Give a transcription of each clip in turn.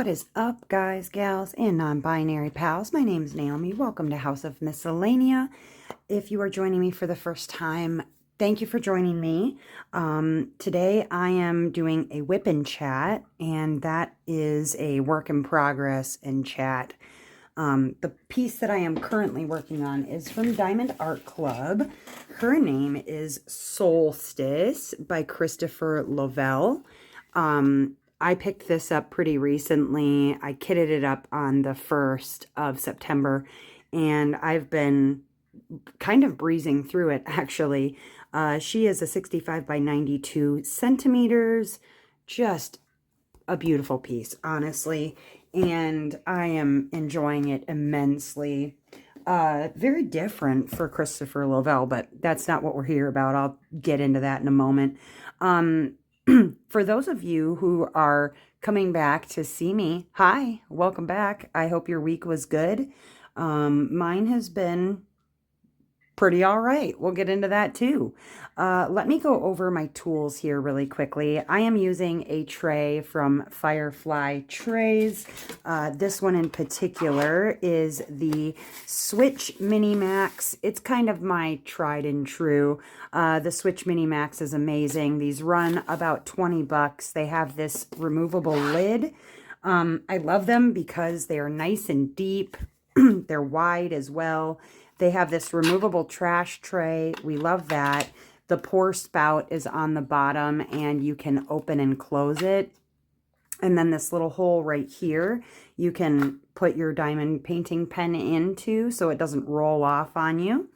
What is up, guys, gals, and non-binary pals? My name is Naomi. Welcome to House of Miscellania. If you are joining me for the first time, thank you for joining me. Today I am doing a WIP in chat, and that is a work in progress in chat. The piece that I am currently working on is from Diamond Art Club. Her name is Solstice by Christopher Lovell. I picked this up pretty recently. I kitted it up on the 1st of September, and I've been kind of breezing through it, actually. She is a 65 by 92 centimeters. Just a beautiful piece, honestly, and I am enjoying it immensely. Very different for Christopher Lovell, but that's not what we're here about. I'll get into that in a moment. For those of you who are coming back to see me, hi, welcome back. I hope your week was good. Mine has been pretty all right. We'll get into that too. Let me go over my tools here really quickly. I am using a tray from Firefly Trays. This one in particular is the Switch Mini Max. It's kind of my tried and true. The Switch Mini Max is amazing. These run about 20 bucks. They have this removable lid. I love them because they are nice and deep. They're wide as well. They have this removable trash tray. We love that. The pour spout is on the bottom and you can open and close it. And then this little hole right here, you can put your diamond painting pen into so it doesn't roll off on you.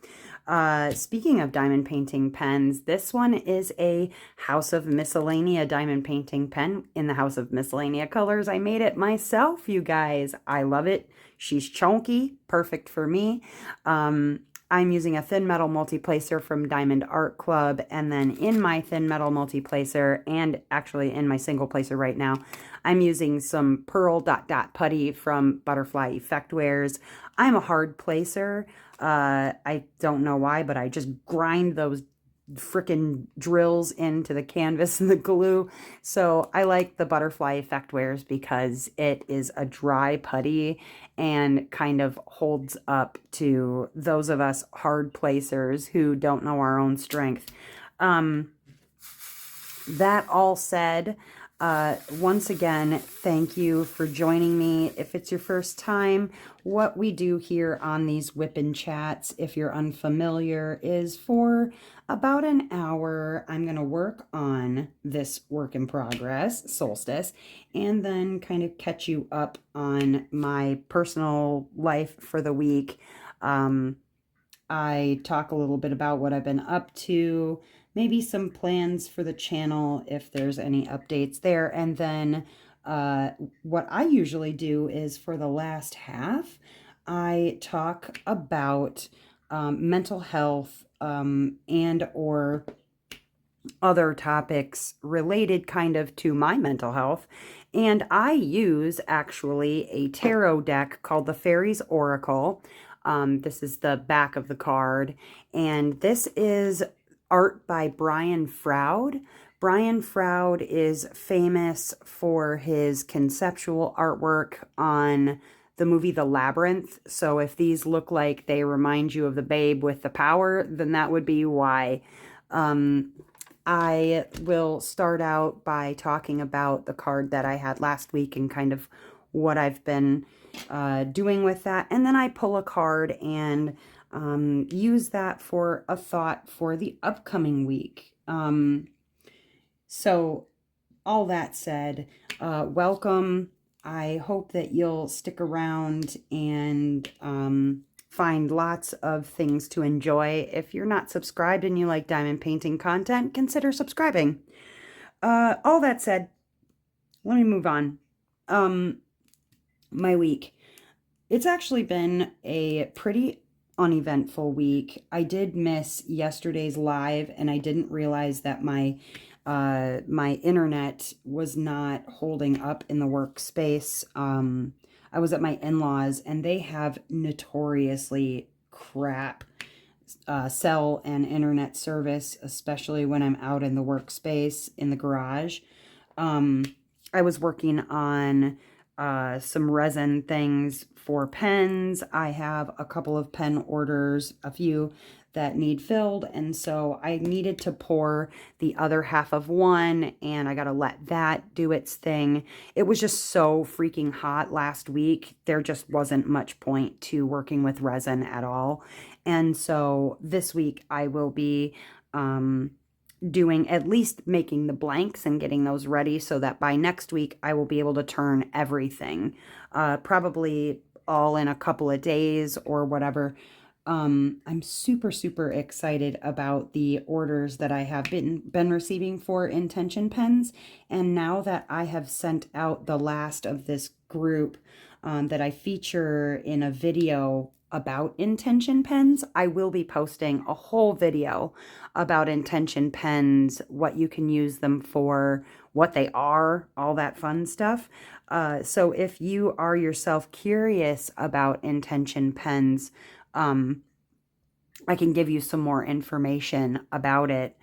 Speaking of diamond painting pens, this one is a House of Miscellania diamond painting pen in the House of Miscellania colors. I made it myself, you guys. I love it. She's chunky, perfect for me. I'm using a thin metal multi-placer from Diamond Art Club, and then in my thin metal multi-placer, and actually in my single placer right now, I'm using some Pearl Dot Dot Putty from Butterfly Effect Wares. I'm a hard placer. I don't know why, but I just grind those freaking drills into the canvas and the glue. So I like the Butterfly Effect Wares because it is a dry putty and kind of holds up to those of us hard placers who don't know our own strength. That all said, once again, thank you for joining me. If it's your first time, what we do here on these WIP and chats, if you're unfamiliar, is for about an hour, I'm going to work on this work in progress, Solstice, and then kind of catch you up on my personal life for the week. I talk a little bit about what I've been up to, maybe some plans for the channel if there's any updates there. And then what I usually do is for the last half, I talk about mental health and or other topics related kind of to my mental health. And I use actually a tarot deck called the Fairies Oracle. This is the back of the card. And this is art by Brian Froud. Brian Froud is famous for his conceptual artwork on the movie The Labyrinth. So if these look like they remind you of the babe with the power, then that would be why. I will start out by talking about the card that I had last week and kind of what I've been doing with that. And then I pull a card and use that for a thought for the upcoming week. So all that said, welcome. I hope that you'll stick around and find lots of things to enjoy. If you're not subscribed and you like diamond painting content, consider subscribing. All that said, let me move on. My week. It's actually been a pretty uneventful week. I did miss yesterday's live, and I didn't realize that my internet was not holding up in the workspace. I was at my in-laws, and they have notoriously crap cell and internet service, especially when I'm out in the workspace in the garage. I was working on some resin things for pens. I have a couple of pen orders, a few that need filled, and so I needed to pour the other half of one, and I got to let that do its thing. It was just so freaking hot last week. There just wasn't much point to working with resin at all. And so this week I will be doing, at least making the blanks and getting those ready so that by next week I will be able to turn everything, probably all in a couple of days or whatever. I'm super, super excited about the orders that I have been receiving for intention pens. And now that I have sent out the last of this group that I feature in a video about intention pens, I will be posting a whole video about intention pens, what you can use them for, what they are, all that fun stuff. So if you are yourself curious about intention pens, I can give you some more information about it.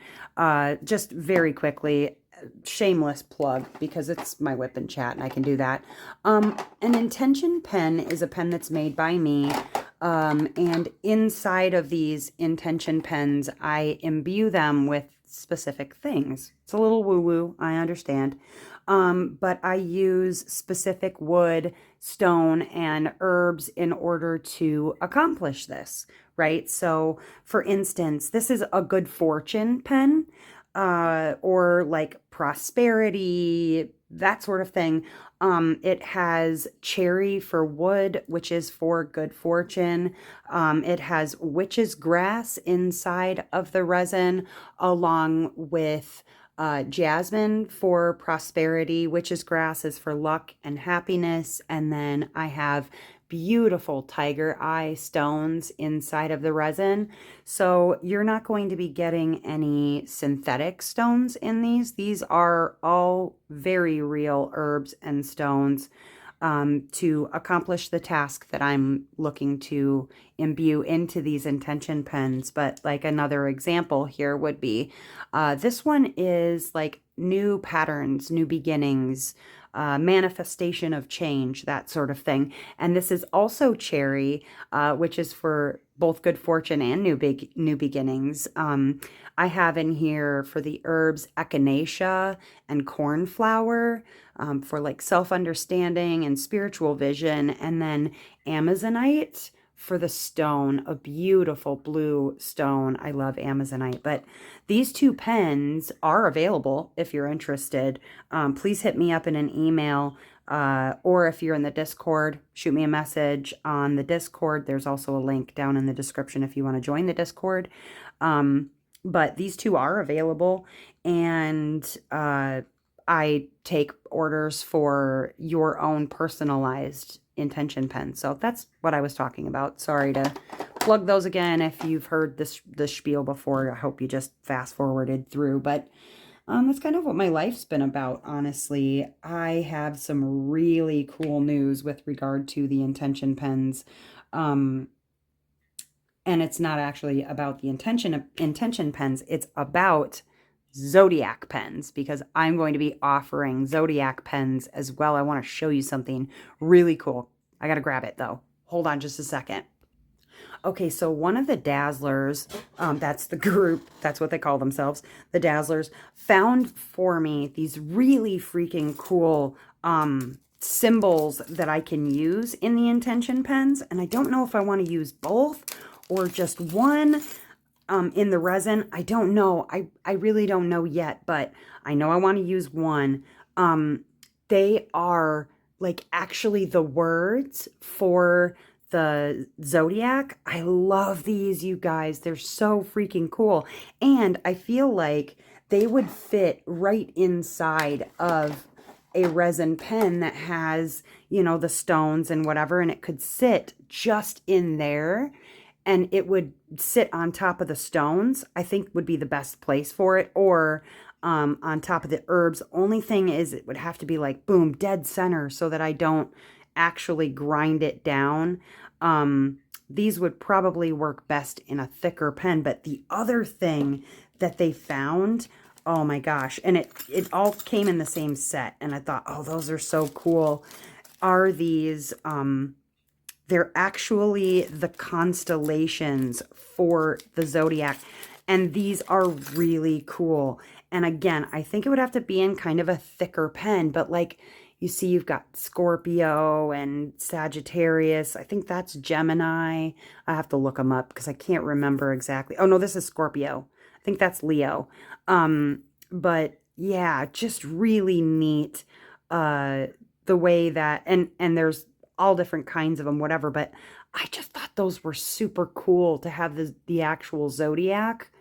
Just very quickly, shameless plug, because it's my WIP and chat and I can do that. An intention pen is a pen that's made by me. And inside of these intention pens, I imbue them with specific things. It's a little woo-woo, I understand. But I use specific wood, stone, and herbs in order to accomplish this, right? So, for instance, this is a good fortune pen, or like prosperity, that sort of thing. It has cherry for wood, which is for good fortune. It has witch's grass inside of the resin, along with jasmine for prosperity. Witch's grass is for luck and happiness. And then I have beautiful tiger eye stones inside of the resin. So you're not going to be getting any synthetic stones in these. These are all very real herbs and stones to accomplish the task that I'm looking to imbue into these intention pens. But like another example here would be, this one is like new patterns, new beginnings, manifestation of change, that sort of thing. And this is also cherry, which is for both good fortune and new beginnings. I have in here for the herbs echinacea and cornflower, for like self-understanding and spiritual vision, and then amazonite for the stone, a beautiful blue stone. I love amazonite. But these two pens are available if you're interested. Please hit me up in an email, or if you're in the Discord, shoot me a message on the Discord. There's also a link down in the description if you want to join the Discord. But these two are available, and I take orders for your own personalized intention pen. So that's what I was talking about. Sorry to plug those again. If you've heard this spiel before, I hope you just fast forwarded through. But that's kind of what my life's been about, honestly. I have some really cool news with regard to the intention pens. And it's not actually about the intention pens. It's about Zodiac pens, because I'm going to be offering Zodiac pens as well. I want to show you something really cool. I got to grab it though. Hold on just a second. Okay, so one of the Dazzlers, that's the group, that's what they call themselves, the Dazzlers, found for me these really freaking cool symbols that I can use in the intention pens. And I don't know if I want to use both or just one. In the resin, I don't know. I really don't know yet, but I know I want to use one. They are like actually the words for the Zodiac. I love these, you guys. They're so freaking cool. And I feel like they would fit right inside of a resin pen that has, you know, the stones and whatever, and it could sit just in there. And it would sit on top of the stones, I think would be the best place for it, or on top of the herbs. Only thing is it would have to be like, boom, dead center, so that I don't actually grind it down. These would probably work best in a thicker pen. But the other thing that they found, oh my gosh, and it all came in the same set, and I thought, oh, those are so cool. are these, they're actually the constellations for the zodiac. And these are really cool. And again, I think it would have to be in kind of a thicker pen, but like you see, you've got Scorpio and Sagittarius. I think that's Gemini. I have to look them up because I can't remember exactly. Oh no, this is Scorpio. I think that's Leo. But yeah, just really neat. The way that, and there's all different kinds of them, whatever. But I just thought those were super cool to have the actual zodiac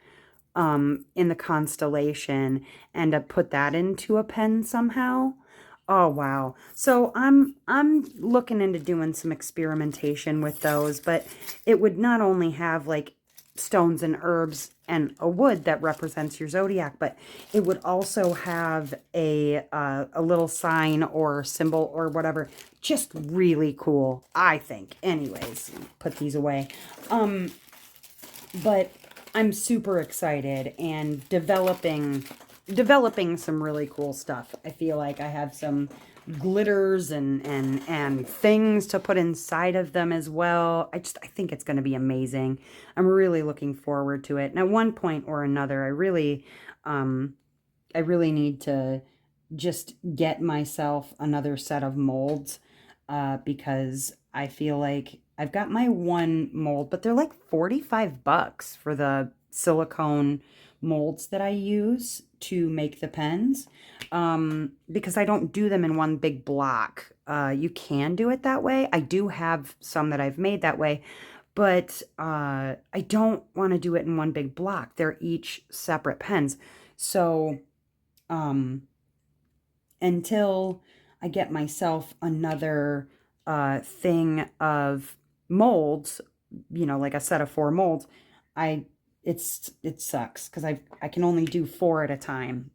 in the constellation and to put that into a pen somehow. Oh wow. So I'm looking into doing some experimentation with those, but it would not only have like stones and herbs and a wood that represents your zodiac, but it would also have a little sign or symbol or whatever. Just really cool, I think. Anyways, put these away. But I'm super excited and developing some really cool stuff. I feel like I have some glitters and things to put inside of them as well. I think it's going to be amazing. I'm really looking forward to it. And at one point or another, I really need to just get myself another set of molds because I feel like I've got my one mold, but they're like $45 for the silicone molds that I use to make the pens because I don't do them in one big block. You can do it that way. I do have some that I've made that way, but I don't want to do it in one big block. They're each separate pens. So um, until I get myself another thing of molds, like a set of 4 molds, I it sucks because I can only do 4 at a time.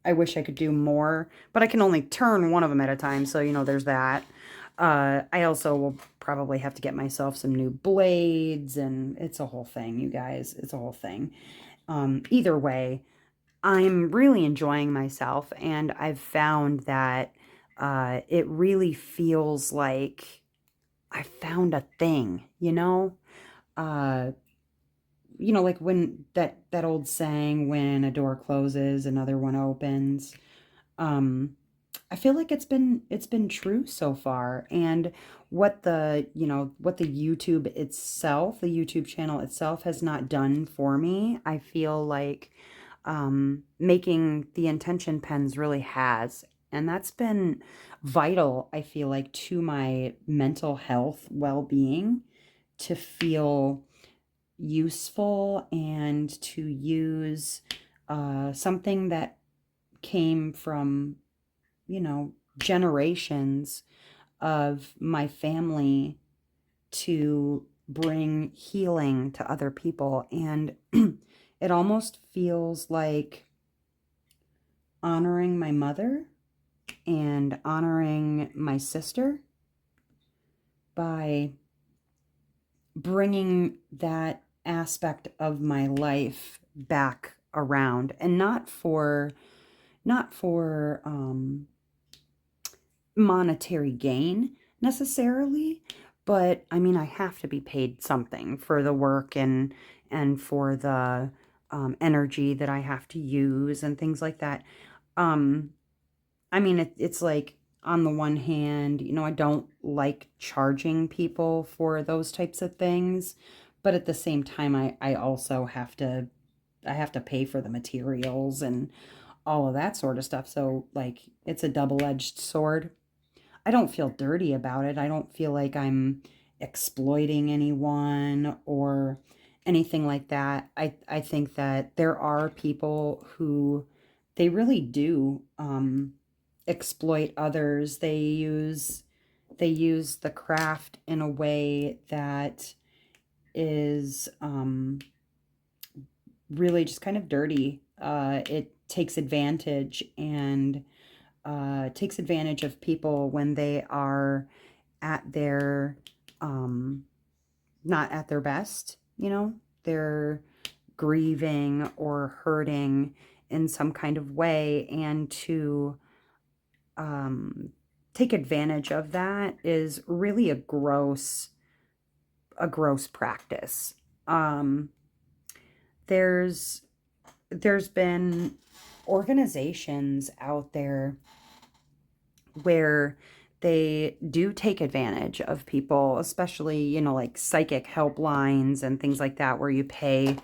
I wish I could do more, but I can only turn one of them at a time, so there's that. I also will probably have to get myself some new blades, and it's a whole thing, you guys. It's a whole thing. Either way, I'm really enjoying myself, and I've found that it really feels like I found a thing, Uh, like when that old saying, when a door closes, another one opens. Um, I feel like it's been true so far, and what the the YouTube channel itself has not done for me, I feel like making the intention pens really has. And that's been vital, I feel like, to my mental health well-being, to feel useful and to use something that came from, generations of my family to bring healing to other people. And it almost feels like honoring my mother and honoring my sister by bringing that aspect of my life back around, and not for monetary gain necessarily, but I mean, I have to be paid something for the work and for the energy that I have to use and things like that. um I mean, it's like, on the one hand, I don't like charging people for those types of things, but at the same time, I also I have to pay for the materials and all of that sort of stuff. So like, it's a double-edged sword. I don't feel dirty about it. I don't feel like I'm exploiting anyone or anything like that. I think that there are people who they really do exploit others. They use the craft in a way that is really just kind of dirty. It takes advantage and takes advantage of people when they are at their not at their best. They're grieving or hurting in some kind of way, and to um take advantage of that is really a gross practice. Um, there's been organizations out there where they do take advantage of people, especially, you know, like psychic helplines and things like that, where you pay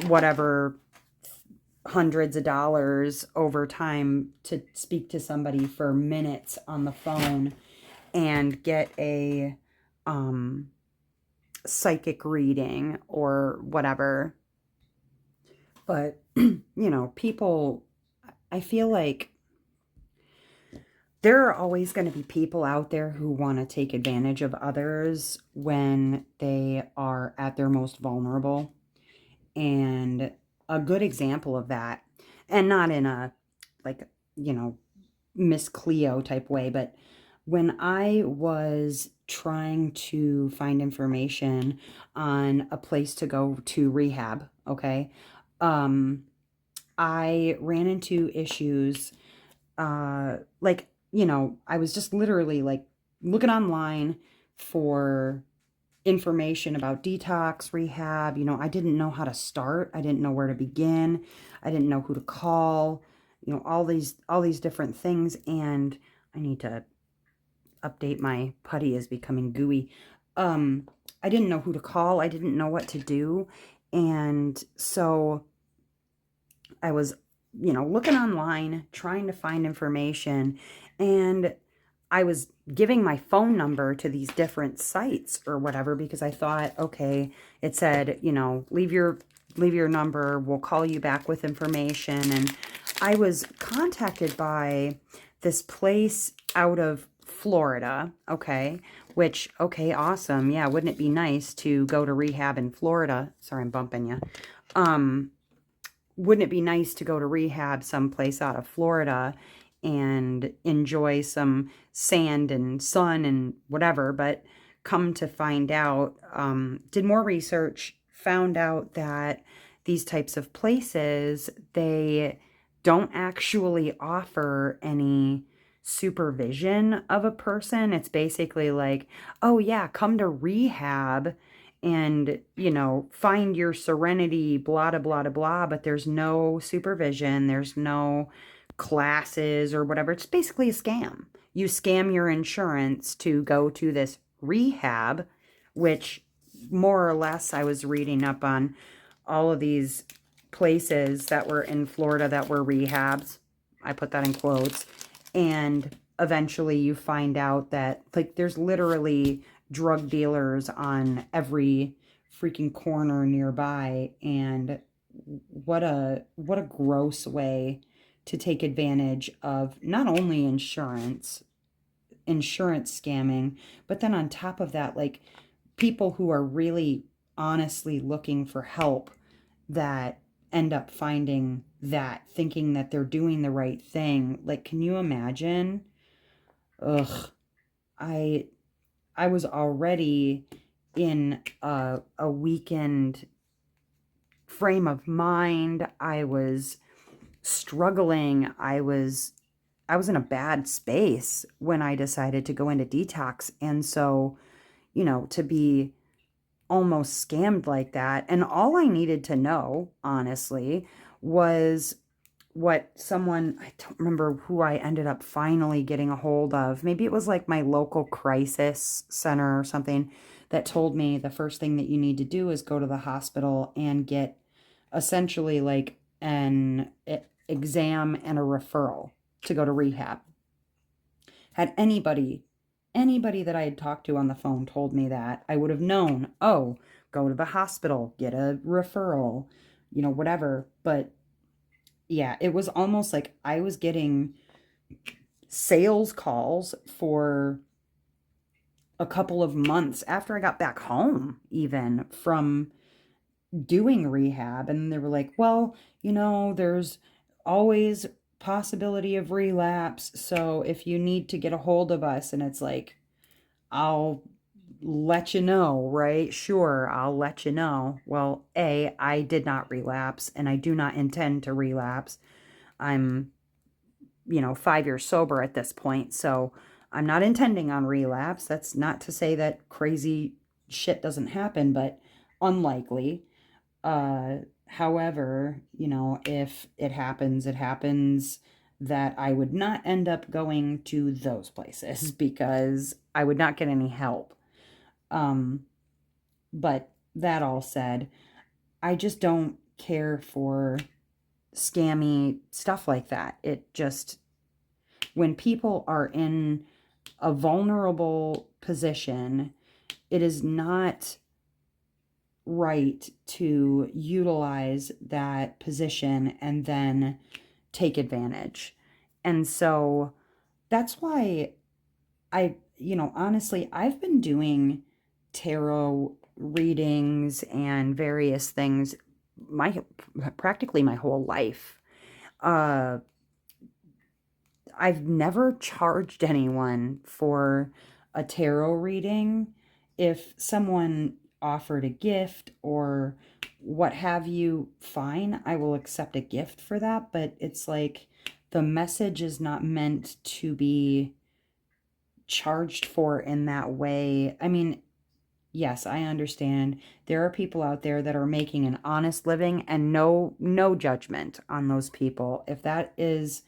whatever hundreds of dollars over time to speak to somebody for minutes on the phone and get a psychic reading or whatever. But, you know, people, I feel like there are always going to be people out there who want to take advantage of others when they are at their most vulnerable. And a good example of that, and not in a, like, you know, Miss Cleo type way, but when I was trying to find information on a place to go to rehab, okay, I ran into issues, like, you know, I was just literally like looking online for information about detox, rehab. You know, I didn't know how to start. I didn't know where to begin. I didn't know who to call, you know, all these different things. And I need to update, my putty is becoming gooey. I didn't know who to call. I didn't know what to do. And so I was, you know, looking online, trying to find information, and I was giving my phone number to these different sites or whatever because I thought, okay, it said, you know, leave your number, we'll call you back with information. And I was contacted by this place out of Florida, okay, which, okay, awesome. Yeah, wouldn't it be nice to go to rehab in Florida? Sorry, I'm bumping you. Wouldn't it be nice to go to rehab someplace out of Florida and enjoy some sand and sun and whatever? But come to find out, did more research, found out that these types of places, they don't actually offer any supervision of a person. It's basically like, oh yeah, come to rehab and, you know, find your serenity, blah, blah, blah, blah, but there's no supervision, there's no classes or whatever. It's basically a scam. You scam your insurance to go to this rehab, which more or less I was reading up on all of these places that were in Florida that were rehabs. I put that in quotes. And eventually you find out that, like, there's literally drug dealers on every freaking corner nearby. And what a gross way to take advantage of not only insurance scamming, but then on top of that, like, people who are really honestly looking for help that end up finding that, thinking that they're doing the right thing. Like, can you imagine? Ugh. I was already in a weakened frame of mind. I was struggling. I was in a bad space when I decided to go into detox. And so, you know, to be almost scammed like that, and all I needed to know, honestly, was what someone, I don't remember who I ended up finally getting a hold of. Maybe it was like my local crisis center or something that told me the first thing that you need to do is go to the hospital and get essentially like an exam and a referral to go to rehab. Had anybody that I had talked to on the phone told me that, I would have known, oh, go to the hospital, get a referral, you know, whatever. But yeah, it was almost like I was getting sales calls for a couple of months after I got back home, even from doing rehab. And they were like, well, you know, there's always possibility of relapse. So if you need to get a hold of us, and it's like, I'll let you know, right? Sure, I'll let you know. Well, I did not relapse, and I do not intend to relapse. I'm, you know, 5 years sober at this point, so I'm not intending on relapse. That's not to say that crazy shit doesn't happen, but unlikely. However, if it happens, it happens, that I would not end up going to those places because I would not get any help. But that all said, I just don't care for scammy stuff like that. It just, when people are in a vulnerable position, it is not right to utilize that position and then take advantage. And so that's why honestly, I've been doing tarot readings and various things practically my whole life. I've never charged anyone for a tarot reading. If someone offered a gift or what have you, fine, I will accept a gift for that. But it's like the message is not meant to be charged for in that way. I mean, yes, I understand. There are people out there that are making an honest living, and no judgment on those people. If that is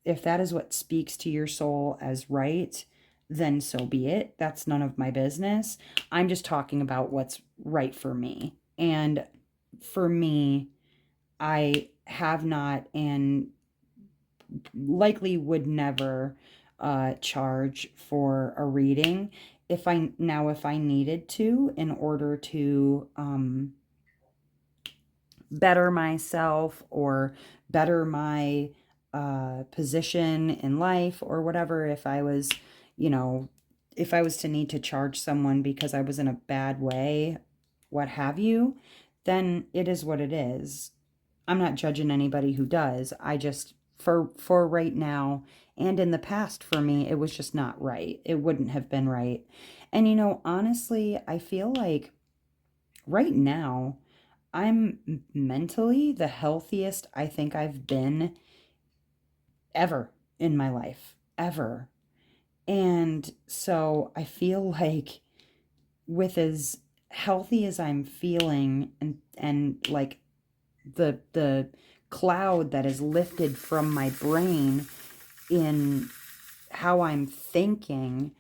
what speaks to your soul as right, then so be it. That's none of my business. I'm just talking about what's right for me. And for me, I have not and likely would never charge for a reading. If I needed to, in order to better myself or better my position in life or whatever, if I was to need to charge someone because I was in a bad way, what have you, then it is what it is. I'm not judging anybody who does. I just, for right now and in the past, for me, it was just not right. It wouldn't have been right. And honestly, I feel like right now I'm mentally the healthiest I think I've been ever in my life, ever. And so I feel like, with as healthy as I'm feeling, and like the cloud that is lifted from my brain in how I'm thinking,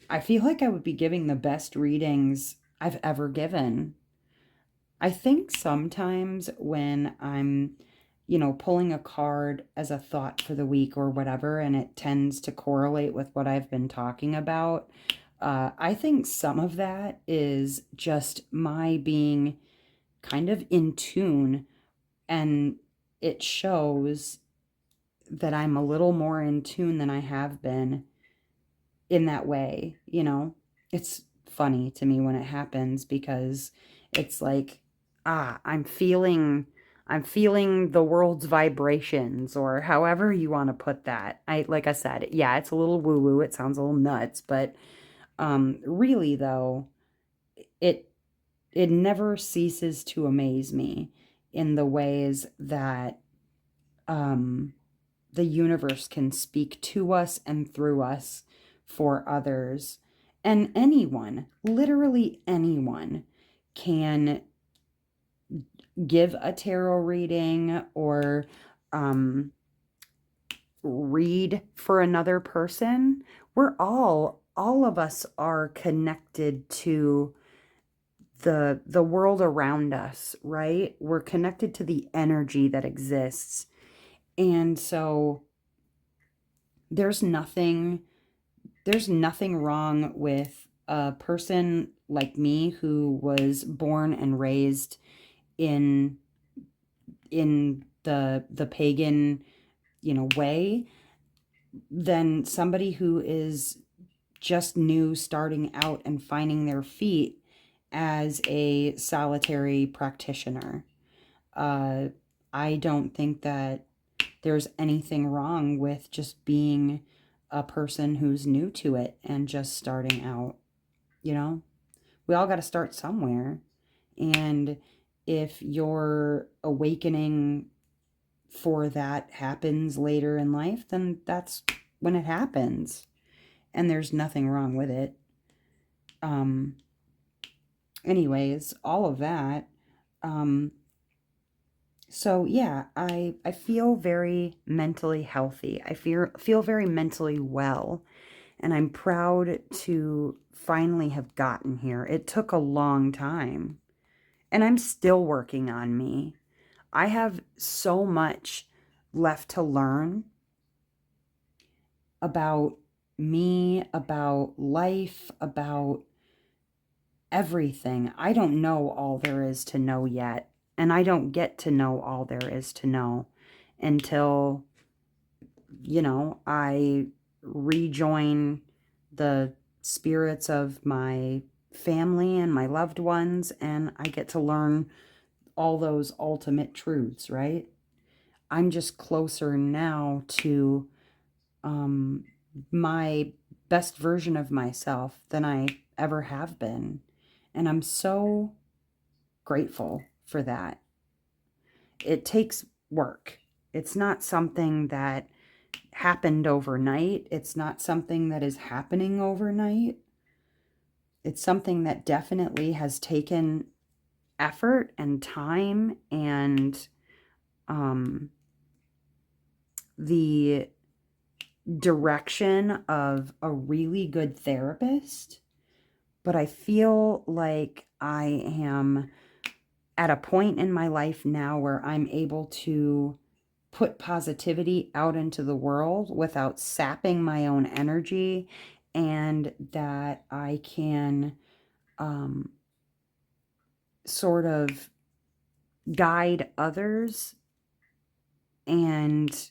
I feel like I would be giving the best readings I've ever given. I think sometimes when I'm, pulling a card as a thought for the week or whatever, and it tends to correlate with what I've been talking about, I think some of that is just my being kind of in tune, and it shows that I'm a little more in tune than I have been in that way. It's funny to me when it happens, because it's like, I'm feeling the world's vibrations, or however you want to put that. Like I said, yeah, it's a little woo woo, it sounds a little nuts, but really though, it it never ceases to amaze me in the ways that the universe can speak to us and through us for others. And anyone, literally anyone, can give a tarot reading or read for another person. All of us are connected to the world around us, right? We're connected to the energy that exists. And so there's nothing wrong with a person like me who was born and raised in the pagan, way, than somebody who is just new, starting out and finding their feet as a solitary practitioner. I don't think that there's anything wrong with just being a person who's new to it and just starting out. We all got to start somewhere. And if your awakening for that happens later in life, then that's when it happens. and there's nothing wrong with it. Anyways, all of that. So yeah, I feel very mentally healthy. I feel very mentally well, and I'm proud to finally have gotten here. It took a long time, and I'm still working on me. I have so much left to learn about me, about life, about everything. I don't know all there is to know yet, and I don't get to know all there is to know until, I rejoin the spirits of my family and my loved ones, and I get to learn all those ultimate truths, right? I'm just closer now to my best version of myself than I ever have been. And I'm so grateful for that. It takes work. It's not something that happened overnight. It's not something that is happening overnight. It's something that definitely has taken effort and time and the direction of a really good therapist. But I feel like I am at a point in my life now where I'm able to put positivity out into the world without sapping my own energy, and that I can sort of guide others and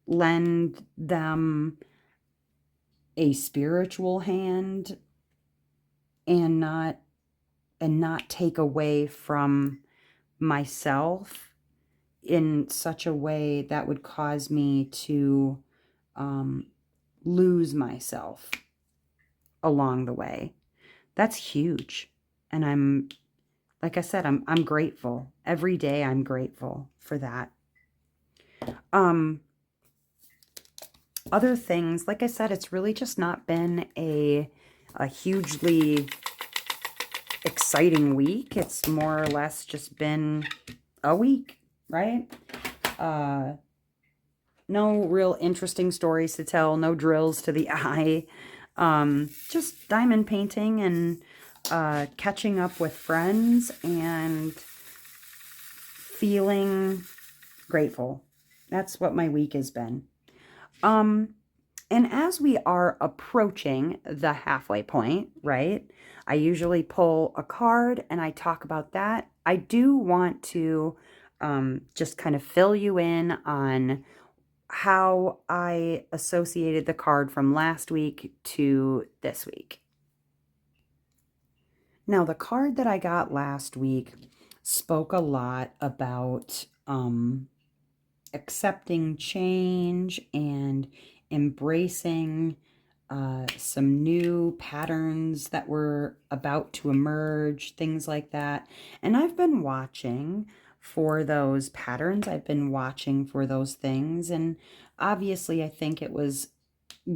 lend them a spiritual hand, and not take away from myself in such a way that would cause me to lose myself along the way. That's huge. And like I said, I'm grateful. Every day I'm grateful for that. Other things, like I said, it's really just not been a hugely exciting week. It's more or less just been a week, right? No real interesting stories to tell, no drills to the eye. Just diamond painting and catching up with friends and feeling grateful. That's what my week has been. And as we are approaching the halfway point, right, I usually pull a card and I talk about that. I do want to just kind of fill you in on how I associated the card from last week to this week. Now, the card that I got last week spoke a lot about accepting change and embracing some new patterns that were about to emerge, things like that. And I've been watching for those patterns. I've been watching for those things. And obviously, I think it was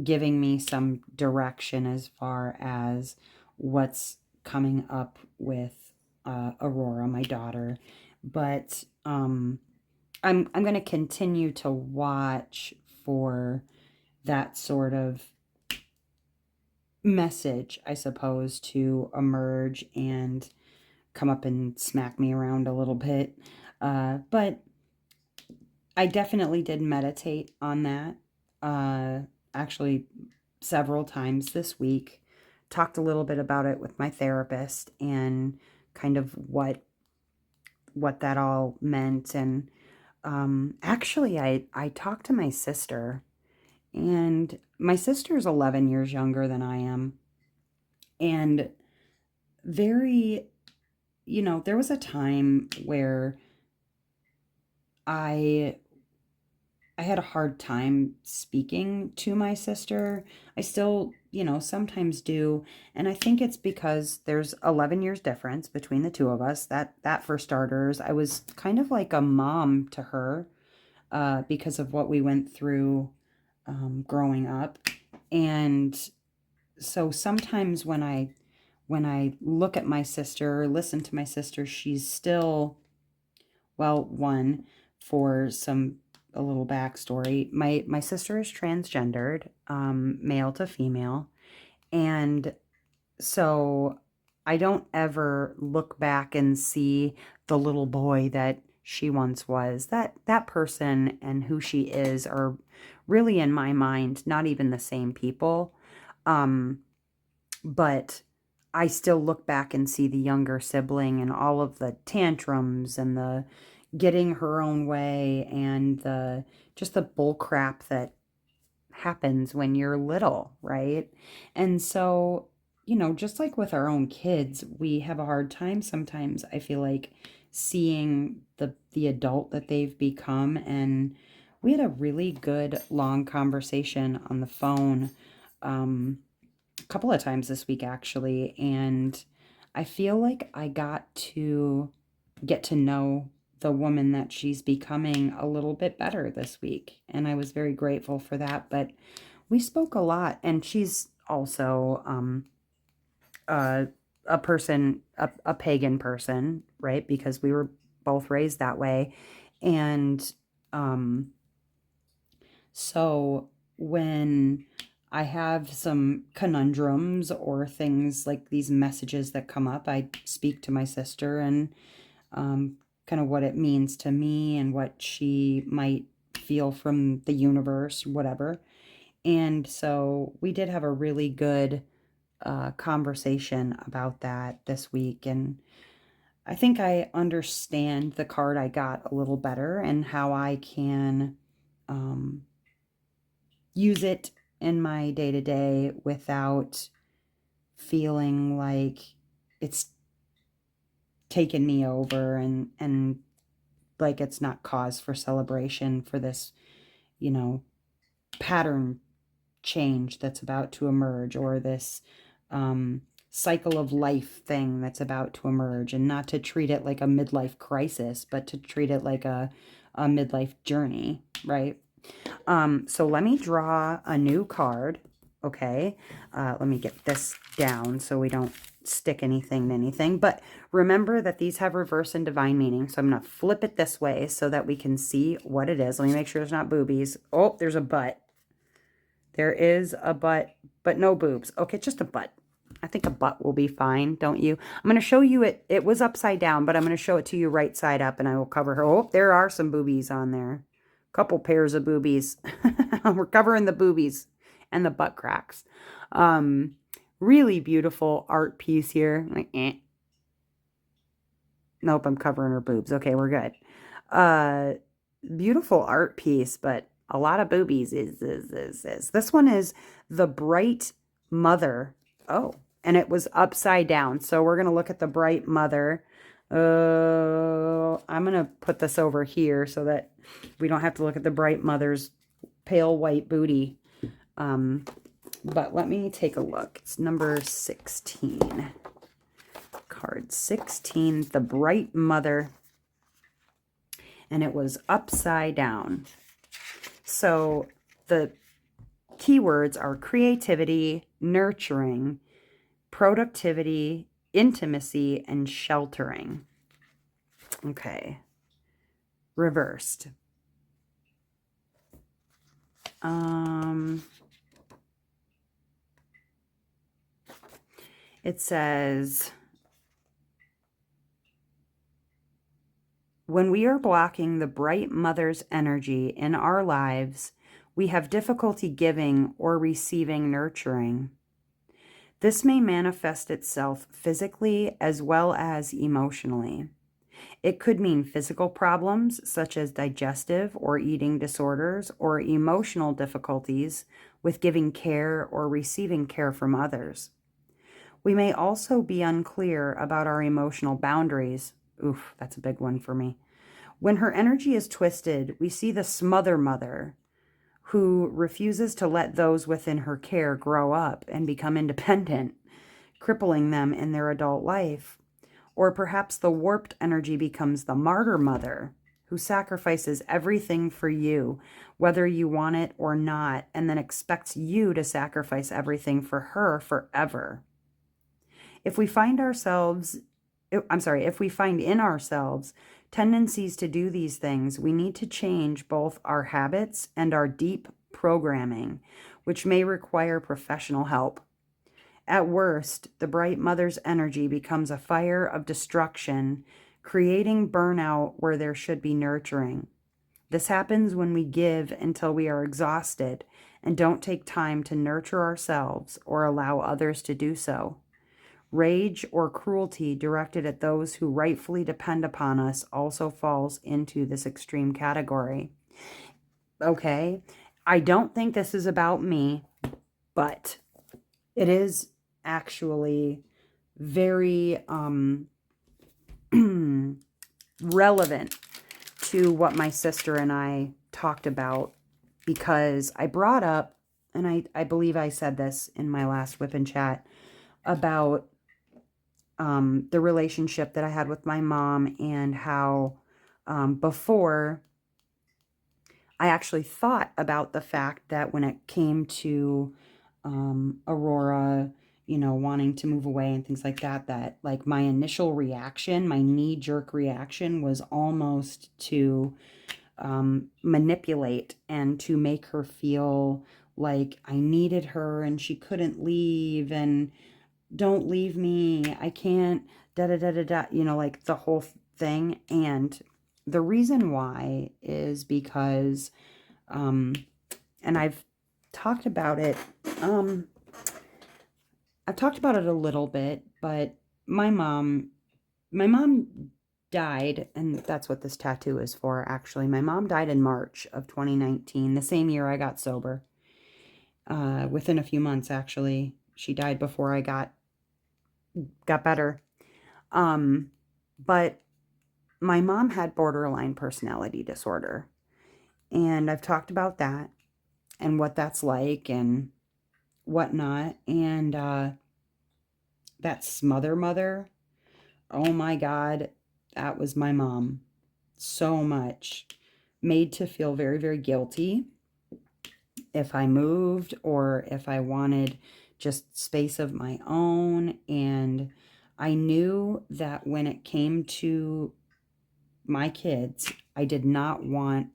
giving me some direction as far as what's coming up with Aurora, my daughter. But I'm going to continue to watch for that sort of message, I suppose, to emerge and come up and smack me around a little bit. But I definitely did meditate on that. Actually, several times this week. Talked a little bit about it with my therapist and kind of what that all meant. And actually, I talked to my sister, and my sister's 11 years younger than I am. And very, there was a time where I had a hard time speaking to my sister. I still, sometimes do. And I think it's because there's 11 years difference between the two of us. That for starters, I was kind of like a mom to her because of what we went through growing up. And so sometimes when I look at my sister or listen to my sister, she's still, well, one, for a little backstory, my sister is transgendered, male to female, and so I don't ever look back and see the little boy that she once was. That person and who she is are really, in my mind, not even the same people. Um, but I still look back and see the younger sibling and all of the tantrums and the getting her own way and the just the bull crap that happens when you're little, right? And so, just like with our own kids, we have a hard time sometimes, I feel like, seeing the adult that they've become. And we had a really good long conversation on the phone a couple of times this week, actually, and I feel like I got to get to know the woman that she's becoming a little bit better this week, and I was very grateful for that. But we spoke a lot, and she's also a person, a pagan person, right? Because we were both raised that way. And so when I have some conundrums or things like these messages that come up, I speak to my sister and kind of what it means to me and what she might feel from the universe, whatever. And so we did have a really good conversation about that this week. And I think I understand the card I got a little better and how I can use it in my day-to-day without feeling like it's taken me over and like it's not cause for celebration for this, pattern change that's about to emerge, or this cycle of life thing that's about to emerge, and not to treat it like a midlife crisis, but to treat it like a midlife journey, right? So let me draw a new card. Okay. Let me get this down so we don't stick anything to anything. But remember that these have reverse and divine meaning. So I'm going to flip it this way so that we can see what it is. Let me make sure there's not boobies. Oh, there's a butt. There is a butt, but no boobs. Okay, just a butt. I think a butt will be fine, don't you? I'm going to show you it. It was upside down, but I'm going to show it to you right side up, and I will cover her. Oh, there are some boobies on there. Couple pairs of boobies. We're covering the boobies and the butt cracks. Really beautiful art piece here. Like, Nope, I'm covering her boobs. Okay, we're good. Beautiful art piece, but a lot of boobies is. This one is the Bright Mother. Oh, and it was upside down. So we're going to look at the Bright Mother. I'm going to put this over here so that we don't have to look at the Bright Mother's pale white booty. But let me take a look. It's number 16. Card 16, the Bright Mother. And it was upside down. So the keywords are creativity, nurturing, productivity, intimacy, and sheltering. Okay. Reversed. It says, when we are blocking the Bright Mother's energy in our lives, we have difficulty giving or receiving nurturing. This may manifest itself physically as well as emotionally. It could mean physical problems such as digestive or eating disorders, or emotional difficulties with giving care or receiving care from others. We may also be unclear about our emotional boundaries. Oof, that's a big one for me. When her energy is twisted, we see the Smother Mother, who refuses to let those within her care grow up and become independent, crippling them in their adult life. Or perhaps the warped energy becomes the Martyr Mother, who sacrifices everything for you, whether you want it or not, and then expects you to sacrifice everything for her forever. If we find ourselves, if we find in ourselves tendencies to do these things, we need to change both our habits and our deep programming, which may require professional help. At worst, the bright mother's energy becomes a fire of destruction, creating burnout where there should be nurturing. This happens when we give until we are exhausted and don't take time to nurture ourselves or allow others to do so. Rage or cruelty directed at those who rightfully depend upon us also falls into this extreme category. Okay, I don't think this is about me, but it is actually very relevant to what my sister and I talked about, because I brought up, and I believe I said this in my last WIP and chat, about the relationship that I had with my mom, and how before I actually thought about the fact that when it came to Aurora, wanting to move away and things like that, that like my initial reaction, my knee-jerk reaction was almost to manipulate and to make her feel like I needed her and she couldn't leave, and don't leave me, I can't, da da da da da, like the whole thing. And the reason why is because, and I've talked about it, a little bit, but my mom died, and that's what this tattoo is for, actually. My mom died in March of 2019, the same year I got sober. Within a few months, actually. She died before I got better. But my mom had borderline personality disorder, and I've talked about that and what that's like and whatnot. And that smother mother, oh my God, that was my mom. So much. Made to feel very, very guilty if I moved or if I wanted just space of my own. And I knew that when it came to my kids, I did not want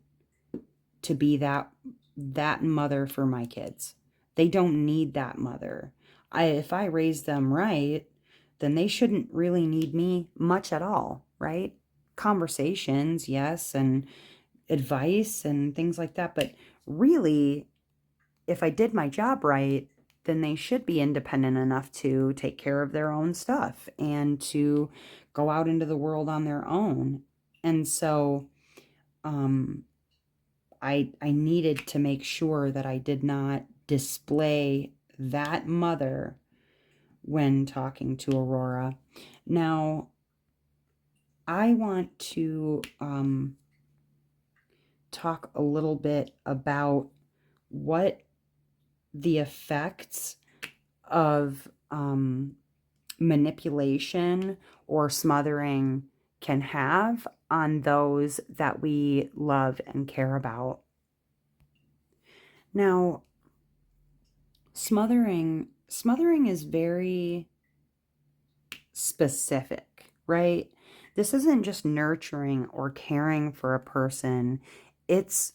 to be that mother for my kids. They don't need that mother. If I raise them right, then they shouldn't really need me much at all, right? Conversations, yes, and advice and things like that. But really, if I did my job right, then they should be independent enough to take care of their own stuff and to go out into the world on their own. And so I needed to make sure that I did not display that mother when talking to Aurora. Now, I want to talk a little bit about what the effects of manipulation or smothering can have on those that we love and care about. Now, smothering is very specific, right? This isn't just nurturing or caring for a person. It's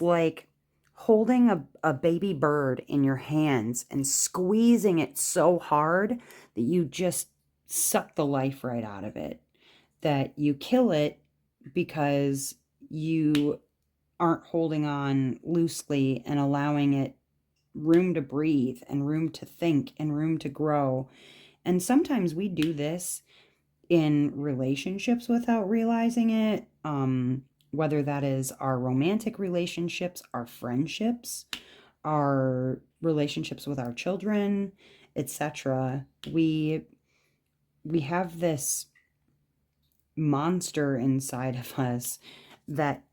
like holding a baby bird in your hands and squeezing it so hard that you just suck the life right out of it, that you kill it because you aren't holding on loosely and allowing it room to breathe and room to think and room to grow. And sometimes we do this in relationships without realizing it, whether that is our romantic relationships, our friendships, our relationships with our children, etc. We have this monster inside of us that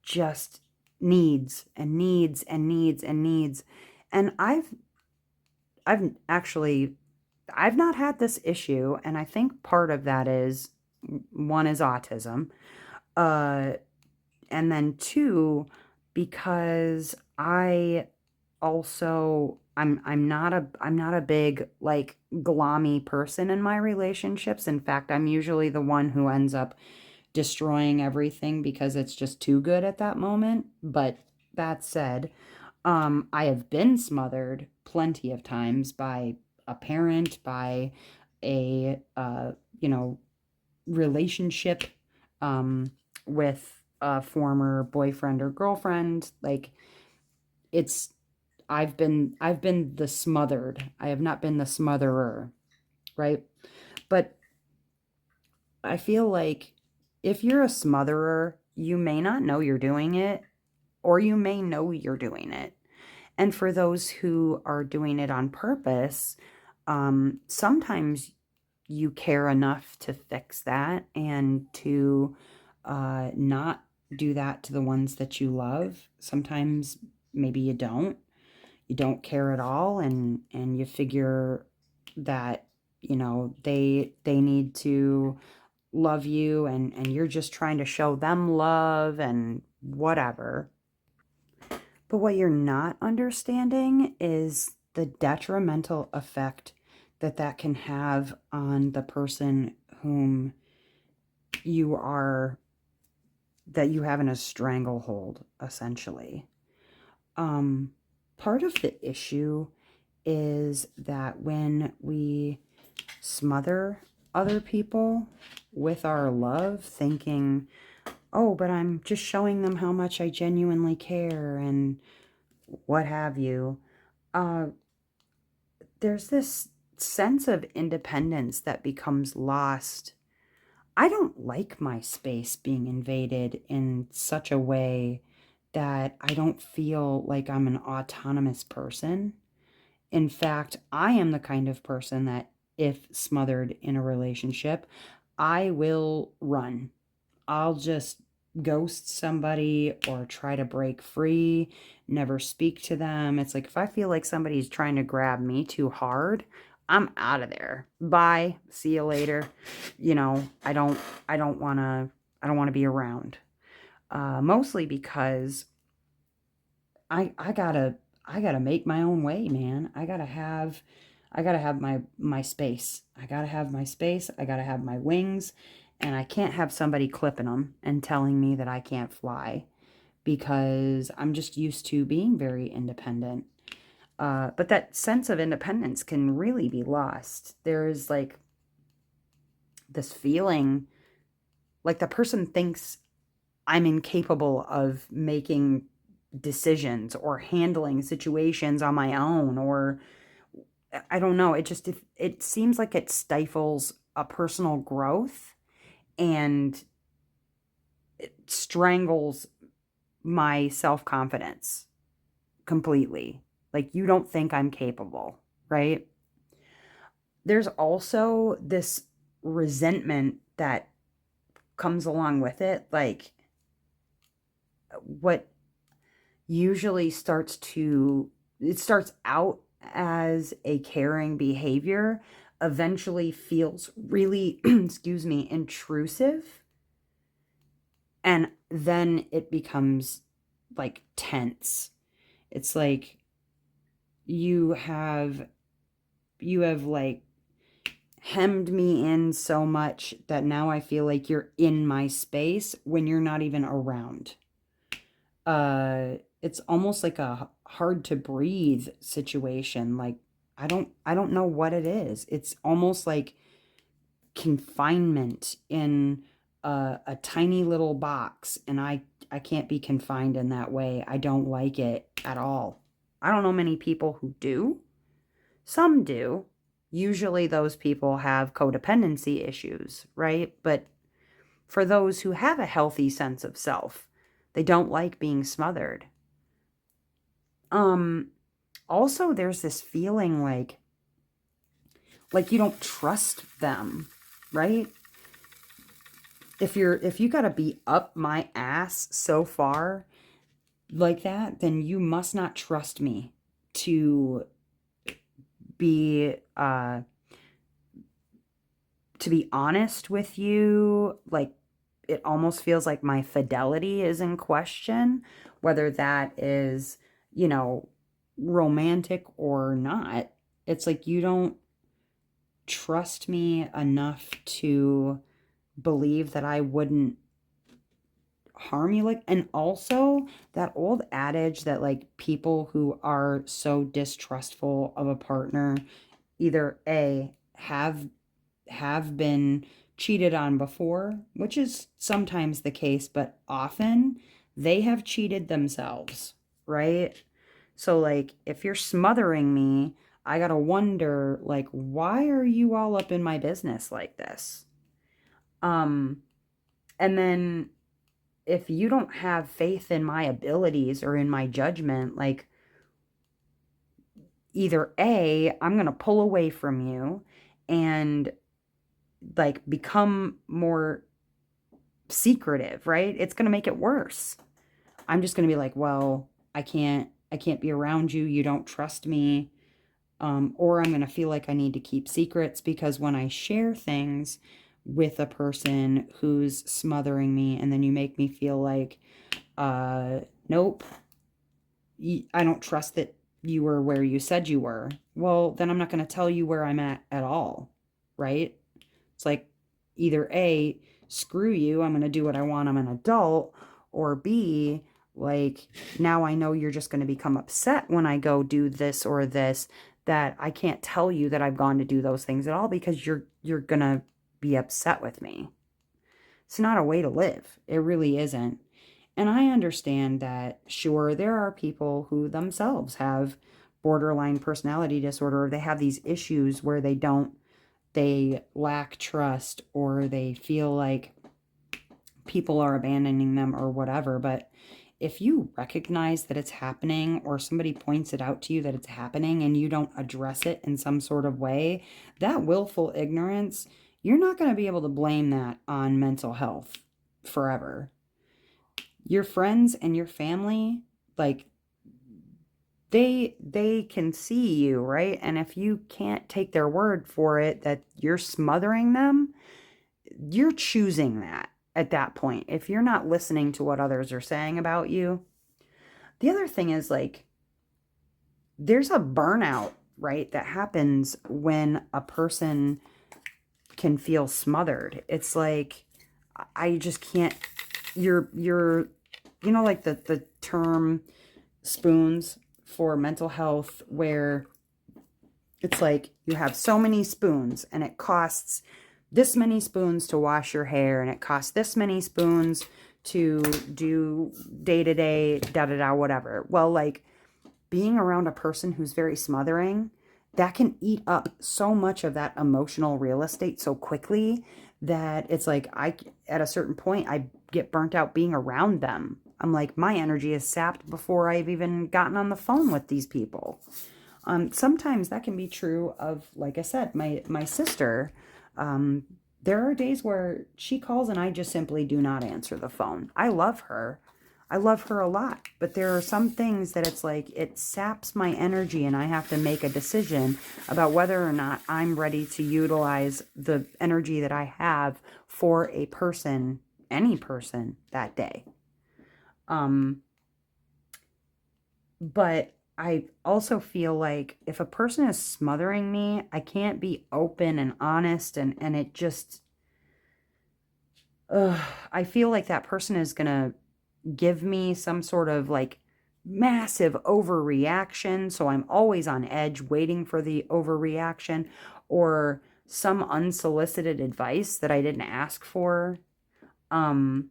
just needs and needs and needs and needs. And I've not had this issue, and I think part of that is, one is autism. and then two, because I also I'm not a big like glommy person in my relationships. In fact, I'm usually the one who ends up destroying everything because it's just too good at that moment. But that said, I have been smothered plenty of times by a parent, by a you know, relationship, um, with a former boyfriend or girlfriend. Like it's I've been the smothered. I have not been the smotherer, right? But I feel like if you're a smotherer, you may not know you're doing it, or you may know you're doing it. And for those who are doing it on purpose, sometimes you care enough to fix that and to not do that to the ones that you love. Sometimes maybe you don't. You don't care at all, and you figure that, you know, they need to love you, and you're just trying to show them love and whatever. But what you're not understanding is the detrimental effect that that can have on the person whom you are, that you have in a stranglehold, essentially. Um, Part of the issue is that when we smother other people with our love, thinking, oh, but I'm just showing them how much I genuinely care and what have you, uh, there's this sense of independence that becomes lost. I don't like my space being invaded in such a way that I don't feel like I'm an autonomous person. In fact, I am the kind of person that, if smothered in a relationship, I will run. I'll just ghost somebody or try to break free, never speak to them. It's like if I feel like somebody's trying to grab me too hard, I'm out of there. Bye. See you later. You know, I don't want to I don't want to be around. Mostly because I I gotta make my own way, man. I gotta have my space. I gotta have my space. I gotta have my wings, and I can't have somebody clipping them and telling me that I can't fly because I'm just used to being very independent. But that sense of independence can really be lost. There's like this feeling like the person thinks I'm incapable of making decisions or handling situations on my own, or I don't know, it seems like it stifles a personal growth, and it strangles my self-confidence completely. Like, you don't think I'm capable, right? There's also this resentment that comes along with it, like what usually it starts out as a caring behavior, eventually feels really, excuse me, intrusive. And then it becomes like tense. It's like you have, you have like hemmed me in so much that now I feel like you're in my space when you're not even around. It's almost like a hard to breathe situation. Like I don't know what it is. It's almost like confinement in a tiny little box, and I can't be confined in that way. I don't like it at all. I don't know many people who do. Some do. Usually those people have codependency issues, right? But for those who have a healthy sense of self, they don't like being smothered. Um, Also, there's this feeling like you don't trust them, right? If you got to be up my ass so far like that, then you must not trust me to be to be honest with you, like it almost feels like my fidelity is in question, whether that is, you know, romantic or not. It's like you don't trust me enough to believe that I wouldn't harm you. Like, and also that old adage that like people who are so distrustful of a partner either A, have been cheated on before, which is sometimes the case, but often they have cheated themselves, right? So like if you're smothering me, I got to wonder like why are you all up in my business like this? Um and then if you don't have faith in my abilities or in my judgment, like either A, I'm going to pull away from you and like become more secretive, right? It's going to make it worse. I'm just going to be like, well, I can't be around you. You don't trust me. Or I'm going to feel like I need to keep secrets because when I share things with a person who's smothering me and then you make me feel like, nope, I don't trust that you were where you said you were. Well, then I'm not going to tell you where I'm at all, right? It's like either A, screw you, I'm going to do what I want, I'm an adult, or B, like now I know you're just going to become upset when I go do this or this, that I can't tell you that I've gone to do those things at all because you're going to be upset with me. It's not a way to live. It really isn't. And I understand that, sure, there are people who themselves have borderline personality disorder, or they have these issues where they lack trust, or they feel like people are abandoning them or whatever. But if you recognize that it's happening, or somebody points it out to you that it's happening and you don't address it in some sort of way, that willful ignorance, you're not going to be able to blame that on mental health forever. Your friends and your family, like they can see you, right? And if you can't take their word for it that you're smothering them, you're choosing that at that point. If you're not listening to what others are saying about you. The other thing is like there's a burnout, right, that happens when a person can feel smothered. It's like I just can't you're you know like the term spoons for mental health, where it's like you have so many spoons and it costs this many spoons to wash your hair and it costs this many spoons to do day to day, da da da, whatever. Well, like being around a person who's very smothering, that can eat up so much of that emotional real estate so quickly that it's like at a certain point, I get burnt out being around them. I'm like, my energy is sapped before I've even gotten on the phone with these people. Sometimes that can be true of, like I said, my sister. There are days where she calls and I just simply do not answer the phone. I love her. I love her a lot, but there are some things that it's like it saps my energy and I have to make a decision about whether or not I'm ready to utilize the energy that I have for a person, any person that day. But I also feel like if a person is smothering me, I can't be open and honest, and it just, I feel like that person is going to give me some sort of like massive overreaction. So I'm always on edge waiting for the overreaction, or some unsolicited advice that I didn't ask for. Um,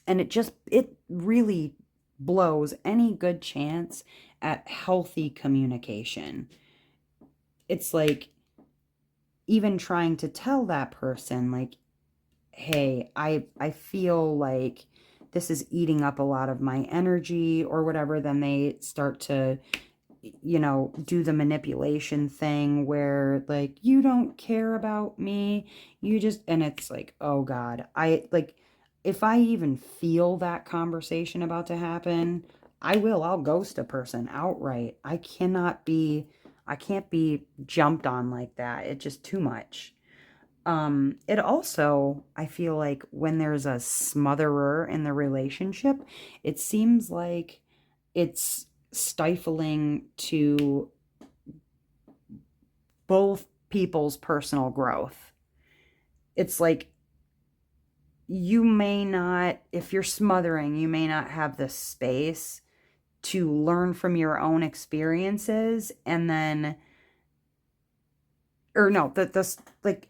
and it really blows any good chance at healthy communication. It's like even trying to tell that person like, hey, I feel like this is eating up a lot of my energy or whatever. Then they start to, do the manipulation thing where like, you don't care about me. And it's like, oh God, if I even feel that conversation about to happen, I'll ghost a person outright. I can't be jumped on like that. It's just too much. It also, I feel like when there's a smotherer in the relationship, it seems like it's stifling to both people's personal growth. It's like you may not, if you're smothering, you may not have the space to learn from your own experiences and then, or no, that this, like,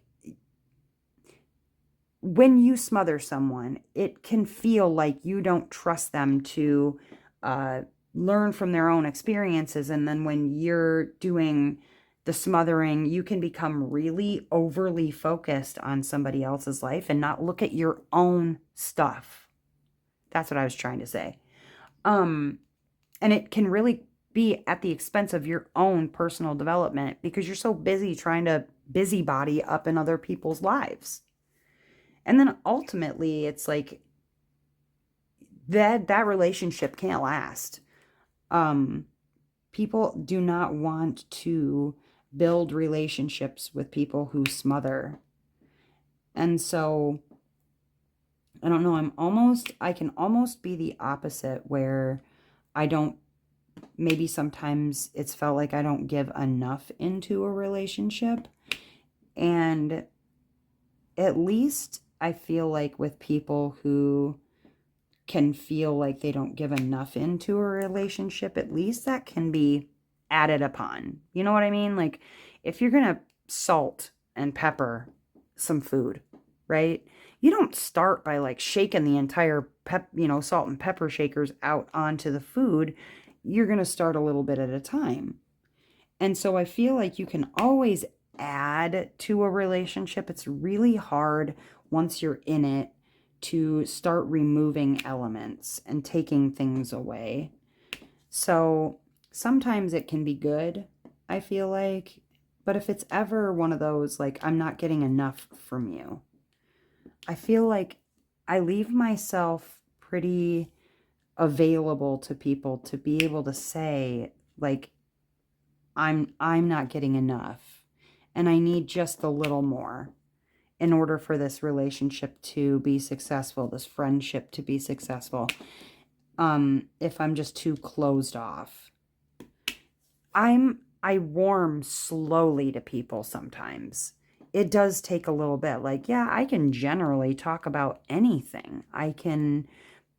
when you smother someone, it can feel like you don't trust them to uh, learn from their own experiences. And then when you're doing the smothering, you can become really overly focused on somebody else's life and not look at your own stuff. That's what I was trying to say. Um, and it can really be at the expense of your own personal development because you're so busy trying to busybody up in other people's lives. And then ultimately, it's like that relationship can't last. Um, People do not want to build relationships with people who smother. And so I don't know, I can almost be the opposite where I don't, maybe sometimes it's felt like I don't give enough into a relationship. And at least I feel like with people who can feel like they don't give enough into a relationship, at least that can be added upon. You know what I mean? Like if you're going to salt and pepper some food, right? You don't start by like shaking the entire salt and pepper shakers out onto the food. You're going to start a little bit at a time. And so I feel like you can always add to a relationship. It's really hard once you're in it to start removing elements and taking things away. So sometimes it can be good, I feel like. But if it's ever one of those, like, I'm not getting enough from you, I feel like I leave myself pretty available to people to be able to say, like, I'm not getting enough and I need just a little more in order for this relationship to be successful, this friendship to be successful. If I'm just too closed off. I warm slowly to people sometimes. It does take a little bit. Like, yeah, I can generally talk about anything. I can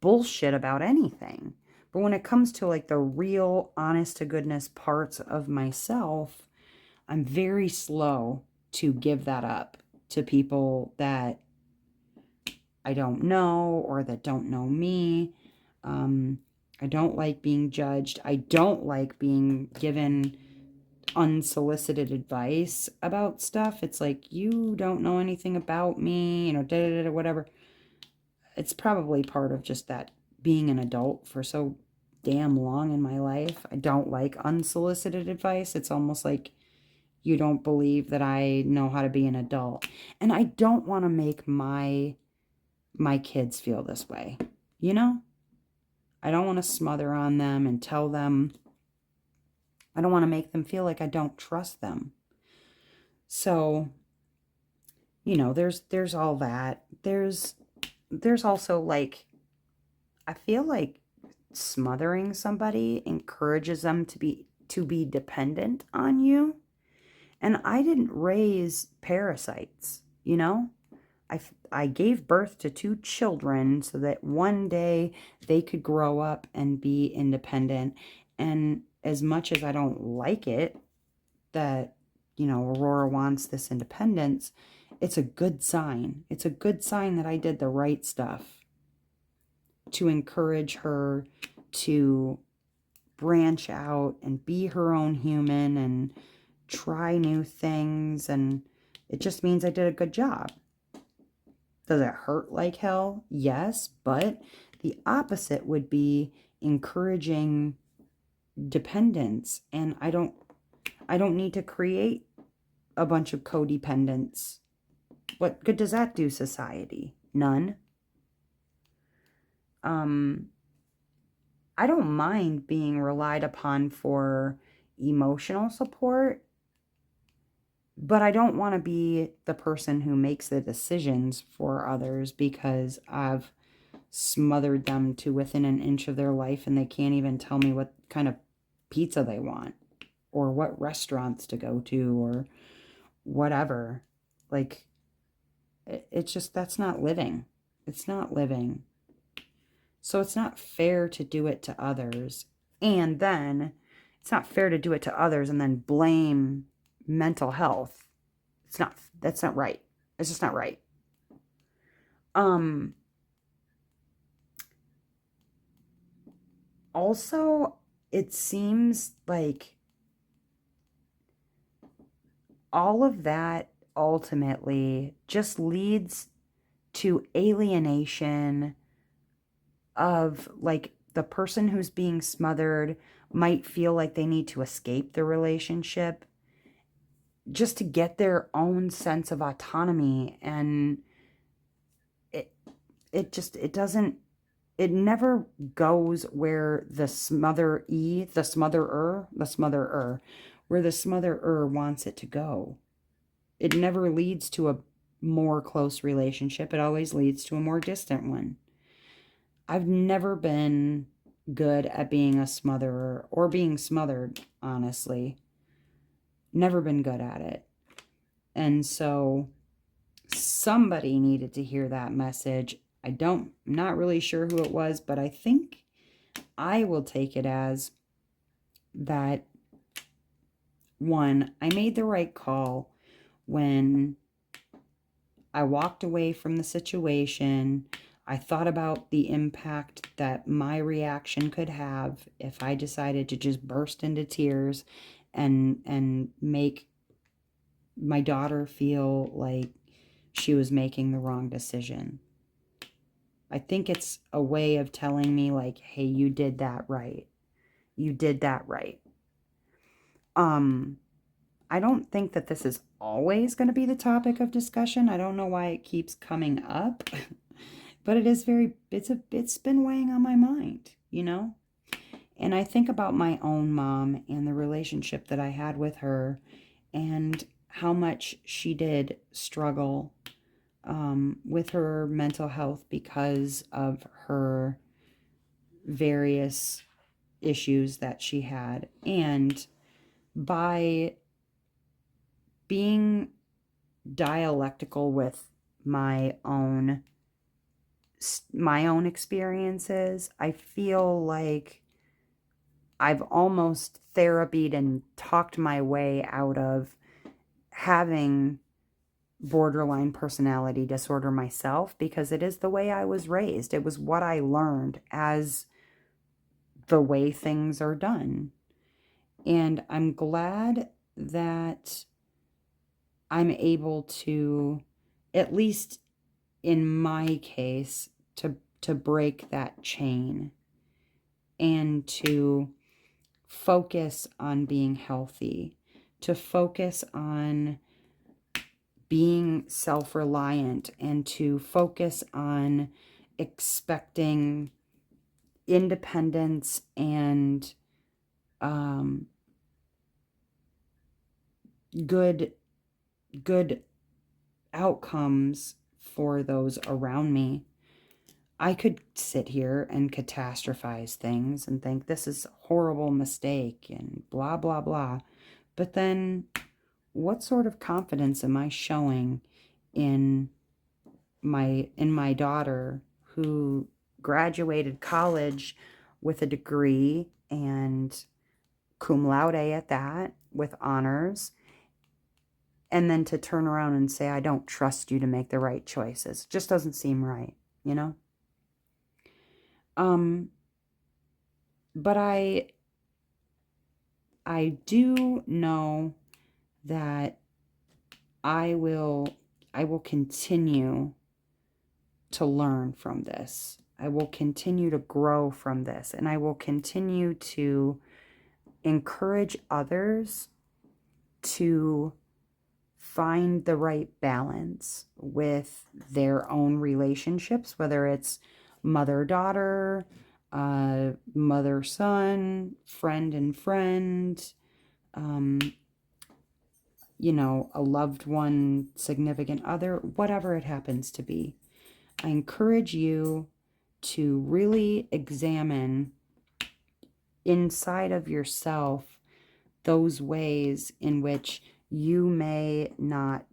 bullshit about anything. But when it comes to like the real honest to goodness parts of myself, I'm very slow to give that up to people that I don't know or that don't know me. I don't like being judged. I don't like being given unsolicited advice about stuff. It's like, you don't know anything about me, whatever. It's probably part of just that being an adult for so damn long in my life. I don't like unsolicited advice. It's almost like you don't believe that I know how to be an adult. And I don't want to make my kids feel this way. You know? I don't want to smother on them and tell them. I don't want to make them feel like I don't trust them. So, there's all that. There's also like, I feel like smothering somebody encourages them to be dependent on you. And I didn't raise parasites, you know? I gave birth to two children so that one day they could grow up and be independent. And as much as I don't like it that, Aurora wants this independence, it's a good sign. It's a good sign that I did the right stuff to encourage her to branch out and be her own human and try new things. And it just means I did a good job. Does it hurt like hell? Yes, but the opposite would be encouraging dependence, and I don't need to create a bunch of codependents. What good does that do society? None. I don't mind being relied upon for emotional support But I don't want to be the person who makes the decisions for others because I've smothered them to within an inch of their life and they can't even tell me what kind of pizza they want or what restaurants to go to or whatever. Like, it's just, that's not living. It's not living. So it's not fair to do it to others. And then it's not fair to do it to others and then blame mental health. That's not right. It's just not right. Also, it seems like all of that ultimately just leads to alienation of, like, the person who's being smothered might feel like they need to escape the relationship just to get their own sense of autonomy, and it it doesn't, it never goes where the smotherer where the smotherer wants it to go. It never leads to a more close relationship. It always leads to a more distant one. I've never been good at being a smotherer or being smothered, honestly. Never been good at it. And so somebody needed to hear that message. I'm not really sure who it was, but I think I will take it as that, one, I made the right call when I walked away from the situation. I thought about the impact that my reaction could have if I decided to just burst into tears and make my daughter feel like she was making the wrong decision. I think it's a way of telling me, like, hey, you did that right. You did that right. I don't think that this is always going to be the topic of discussion. I don't know why it keeps coming up, but it's been weighing on my mind, you know? And I think about my own mom and the relationship that I had with her and how much she did struggle with her mental health because of her various issues that she had. And by being dialectical with my own experiences, I feel like I've almost therapied and talked my way out of having borderline personality disorder myself, because it is the way I was raised. It was what I learned as the way things are done. And I'm glad that I'm able to, at least in my case, to break that chain and to focus on being healthy, to focus on being self-reliant, and to focus on expecting independence and good outcomes for those around me. I could sit here and catastrophize things and think this is a horrible mistake and blah, blah, blah. But then what sort of confidence am I showing in my daughter, who graduated college with a degree and cum laude at that, with honors, and then to turn around and say, I don't trust you to make the right choices? Just doesn't seem right, you know? But I do know that I will continue to learn from this. I will continue to grow from this, and I will continue to encourage others to find the right balance with their own relationships, whether it's mother-daughter, mother-son, friend and friend, you know, a loved one, significant other, whatever it happens to be. I encourage you to really examine inside of yourself those ways in which you may not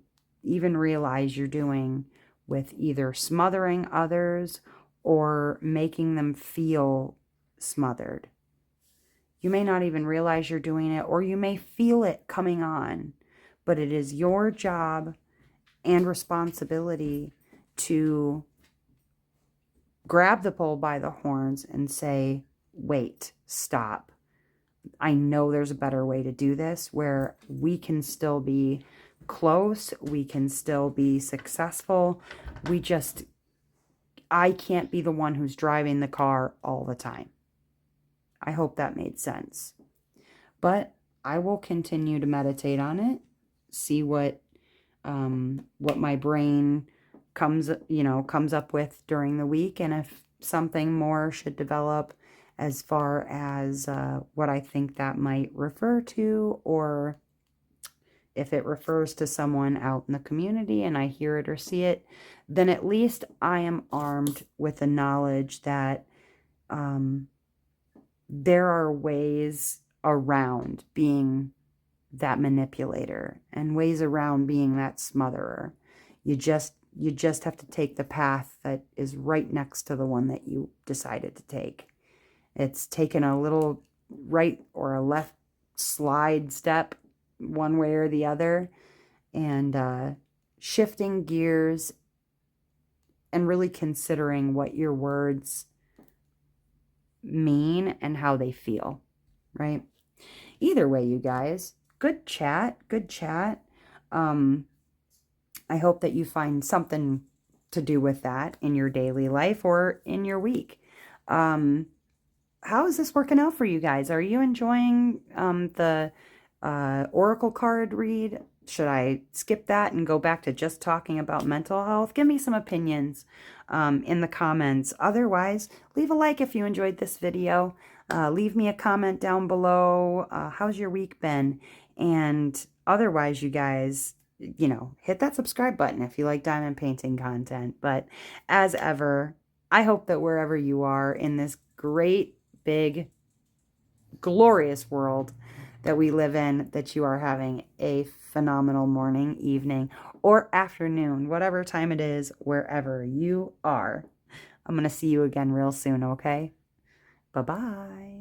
even realize you're doing with either smothering others or making them feel smothered. You may not even realize you're doing it, or you may feel it coming on, but it is your job and responsibility to grab the bull by the horns and say, wait, stop. I know there's a better way to do this where we can still be close. We can still be successful. I can't be the one who's driving the car all the time. I hope that made sense. But I will continue to meditate on it, see what my brain comes up with during the week, and if something more should develop as far as what I think that might refer to, or if it refers to someone out in the community and I hear it or see it, then at least I am armed with the knowledge that there are ways around being that manipulator and ways around being that smotherer. You just have to take the path that is right next to the one that you decided to take. It's taken a little right or a left slide step one way or the other, and shifting gears and really considering what your words mean and how they feel, right? Either way, you guys, good chat. I hope that you find something to do with that in your daily life or in your week. How is this working out for you guys? Are you enjoying the oracle card read? Should I skip that and go back to just talking about mental health? Give me some opinions in the comments. Otherwise, leave a like if you enjoyed this video. Leave me a comment down below. How's your week been? And otherwise, you guys, you know, hit that subscribe button if you like diamond painting content. But as ever, I hope that wherever you are in this great, big, glorious world that we live in, that you are having a phenomenal morning, evening, or afternoon, whatever time it is, wherever you are. I'm going to see you again real soon, okay? Bye-bye.